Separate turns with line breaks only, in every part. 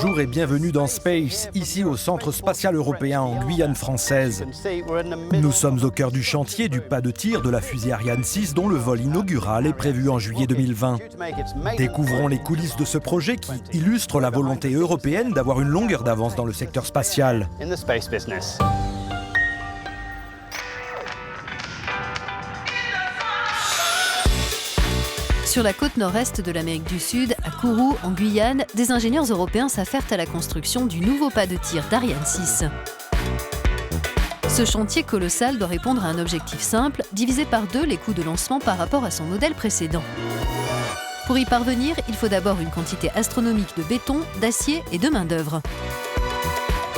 Bonjour et bienvenue dans Space, ici au Centre spatial européen en Guyane française. Nous sommes au cœur du chantier du pas de tir de la fusée Ariane 6 dont le vol inaugural est prévu en juillet 2020. Découvrons les coulisses de ce projet qui illustre la volonté européenne d'avoir une longueur d'avance dans le secteur spatial.
Sur la côte nord-est de l'Amérique du Sud, à Kourou, en Guyane, des ingénieurs européens s'affairent à la construction du nouveau pas de tir d'Ariane 6. Ce chantier colossal doit répondre à un objectif simple, diviser par 2 les coûts de lancement par rapport à son modèle précédent. Pour y parvenir, il faut d'abord une quantité astronomique de béton, d'acier et de main-d'œuvre.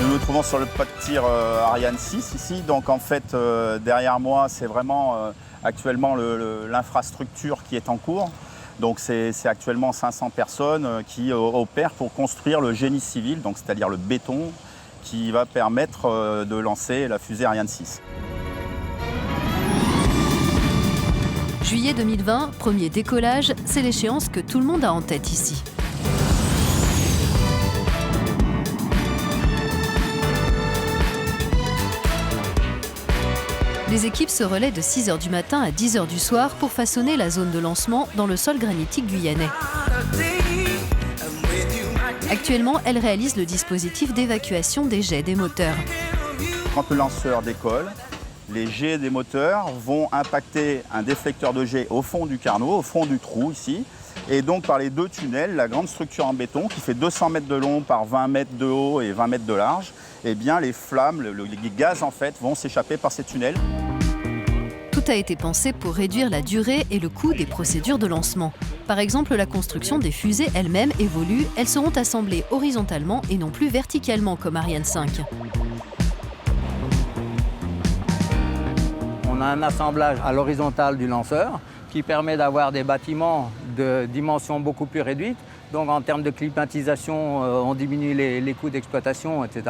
Nous nous trouvons sur le pas de tir Ariane 6 ici, donc en fait derrière moi c'est vraiment actuellement l'infrastructure qui est en cours. Donc c'est actuellement 500 personnes qui opèrent pour construire le génie civil, donc c'est-à-dire le béton qui va permettre de lancer la fusée Ariane 6.
Juillet 2020, premier décollage, c'est l'échéance que tout le monde a en tête ici. Les équipes se relaient de 6 h du matin à 10 h du soir pour façonner la zone de lancement dans le sol granitique guyanais. Actuellement, elles réalisent le dispositif d'évacuation des jets des moteurs.
Quand le lanceur décolle, les jets des moteurs vont impacter un déflecteur de jets au fond du carnot, au fond du trou ici. Et donc par les 2 tunnels, la grande structure en béton qui fait 200 mètres de long par 20 mètres de haut et 20 mètres de large, eh bien les flammes, les gaz en fait vont s'échapper par ces tunnels.
Tout a été pensé pour réduire la durée et le coût des procédures de lancement. Par exemple, la construction des fusées elles-mêmes évolue, elles seront assemblées horizontalement et non plus verticalement comme Ariane 5.
On a un assemblage à l'horizontale du lanceur qui permet d'avoir des bâtiments de dimensions beaucoup plus réduites. Donc en termes de climatisation, on diminue les coûts d'exploitation, etc.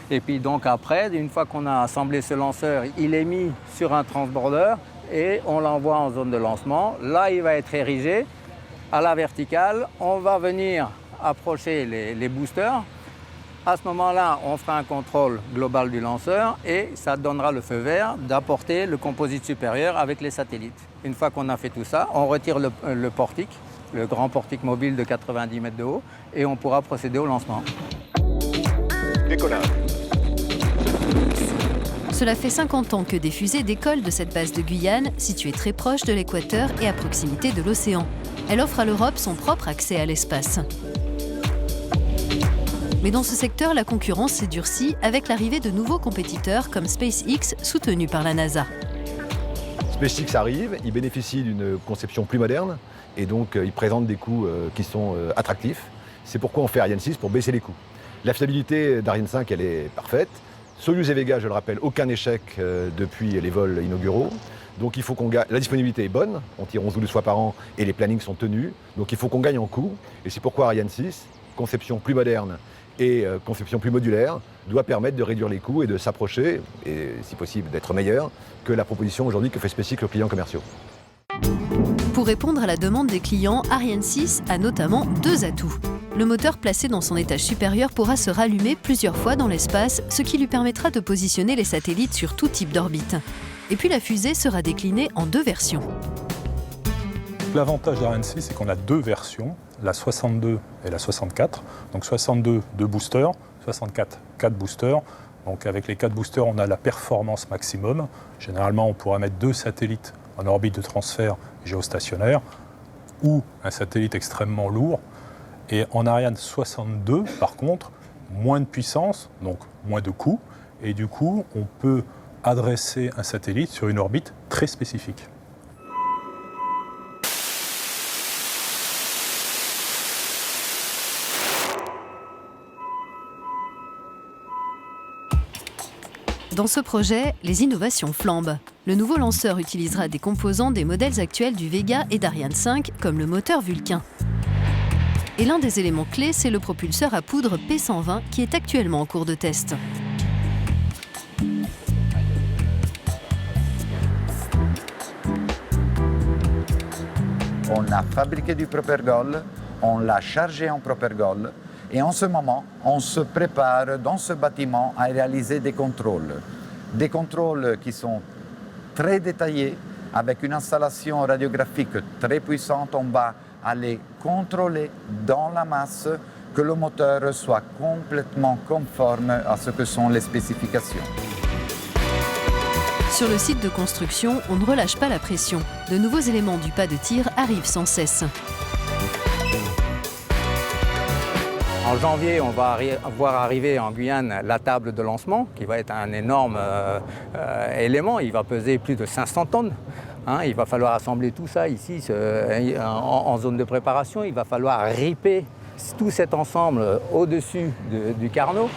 Et puis donc après, une fois qu'on a assemblé ce lanceur, il est mis sur un transborder et on l'envoie en zone de lancement. Là, il va être érigé à la verticale. On va venir approcher les boosters. À ce moment-là, on fera un contrôle global du lanceur et ça donnera le feu vert d'apporter le composite supérieur avec les satellites. Une fois qu'on a fait tout ça, on retire le portique, le grand portique mobile de 90 mètres de haut, et on pourra procéder au lancement.
Décollage.
Cela fait 50 ans que des fusées décollent de cette base de Guyane, située très proche de l'équateur et à proximité de l'océan. Elle offre à l'Europe son propre accès à l'espace. Mais dans ce secteur, la concurrence s'est durcie avec l'arrivée de nouveaux compétiteurs comme SpaceX, soutenu par la NASA.
SpaceX arrive, il bénéficie d'une conception plus moderne et donc il présente des coûts qui sont attractifs. C'est pourquoi on fait Ariane 6 pour baisser les coûts. La fiabilité d'Ariane 5, elle est parfaite. Soyuz et Vega, je le rappelle, aucun échec depuis les vols inauguraux. Donc il faut qu'on gagne. La disponibilité est bonne, on tire 11 ou 12 fois par an et les plannings sont tenus. Donc il faut qu'on gagne en coûts. Et c'est pourquoi Ariane 6, conception plus moderne et conception plus modulaire, doit permettre de réduire les coûts et de s'approcher, et si possible d'être meilleur, que la proposition aujourd'hui que fait SpaceX aux clients commerciaux.
Pour répondre à la demande des clients, Ariane 6 a notamment 2 atouts. Le moteur placé dans son étage supérieur pourra se rallumer plusieurs fois dans l'espace, ce qui lui permettra de positionner les satellites sur tout type d'orbite. Et puis la fusée sera déclinée en 2 versions.
L'avantage d'Ariane 6, c'est qu'on a 2 versions, la 62 et la 64. Donc 62, 2 boosters, 64, 4 boosters. Donc avec les 4 boosters, on a la performance maximum. Généralement, on pourra mettre 2 satellites en orbite de transfert géostationnaire ou un satellite extrêmement lourd. Et en Ariane 62, par contre, moins de puissance, donc moins de coûts. Et du coup, on peut adresser un satellite sur une orbite très spécifique.
Dans ce projet, les innovations flambent. Le nouveau lanceur utilisera des composants des modèles actuels du Vega et d'Ariane 5, comme le moteur Vulcain. Et l'un des éléments clés, c'est le propulseur à poudre P120 qui est actuellement en cours de test.
On a fabriqué du Propergol, on l'a chargé en Propergol Et en ce moment, on se prépare dans ce bâtiment à réaliser des contrôles. Des contrôles qui sont très détaillés, avec une installation radiographique très puissante. On va aller contrôler dans la masse que le moteur soit complètement conforme à ce que sont les spécifications.
Sur le site de construction, on ne relâche pas la pression. De nouveaux éléments du pas de tir arrivent sans cesse.
En janvier, on va voir arriver en Guyane la table de lancement, qui va être un énorme élément. Il va peser plus de 500 tonnes. Il va falloir assembler tout ça ici en zone de préparation. Il va falloir ripper tout cet ensemble au-dessus du carnot.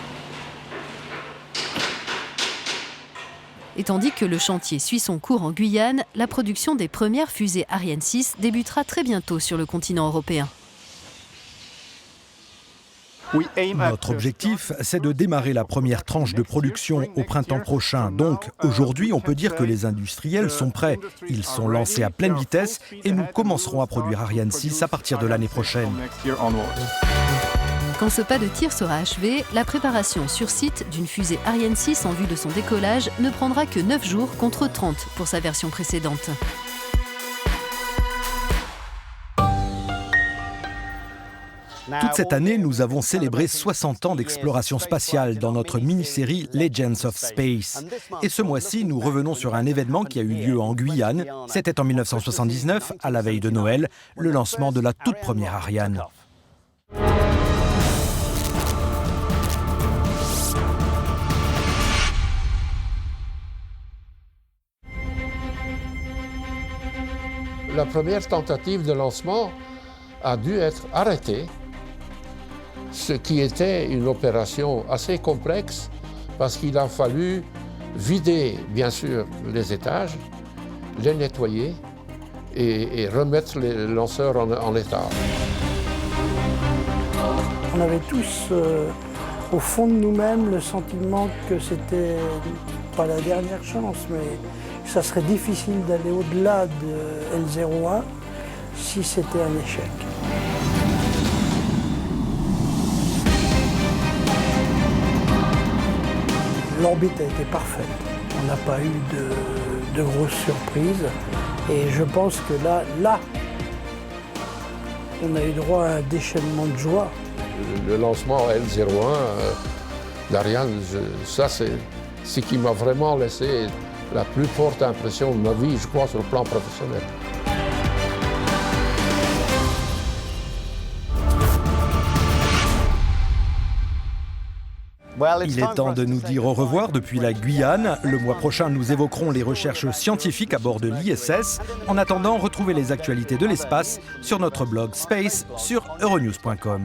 Et tandis que le chantier suit son cours en Guyane, la production des premières fusées Ariane 6 débutera très bientôt sur le continent européen.
Notre objectif, c'est de démarrer la première tranche de production au printemps prochain. Donc, aujourd'hui, on peut dire que les industriels sont prêts. Ils sont lancés à pleine vitesse et nous commencerons à produire Ariane 6 à partir de l'année prochaine.
Quand ce pas de tir sera achevé, la préparation sur site d'une fusée Ariane 6 en vue de son décollage ne prendra que 9 jours contre 30 pour sa version précédente.
Toute cette année, nous avons célébré 60 ans d'exploration spatiale dans notre mini-série Legends of Space. Et ce mois-ci, nous revenons sur un événement qui a eu lieu en Guyane. C'était en 1979, à la veille de Noël, le lancement de la toute première Ariane.
La première tentative de lancement a dû être arrêtée, ce qui était une opération assez complexe parce qu'il a fallu vider, bien sûr, les étages, les nettoyer et remettre les lanceurs en état.
On avait tous, au fond de nous-mêmes, le sentiment que c'était pas la dernière chance, mais ça serait difficile d'aller au-delà de L01 si c'était un échec. L'orbite a été parfaite. On n'a pas eu de grosses surprises. Et je pense que là, on a eu droit à un déchaînement de joie.
Le lancement L01 d'Ariane, ça c'est ce qui m'a vraiment laissé la plus forte impression de ma vie, je crois, sur le plan professionnel.
Il est temps de nous dire au revoir depuis la Guyane. Le mois prochain, nous évoquerons les recherches scientifiques à bord de l'ISS. En attendant, retrouvez les actualités de l'espace sur notre blog Space sur euronews.com.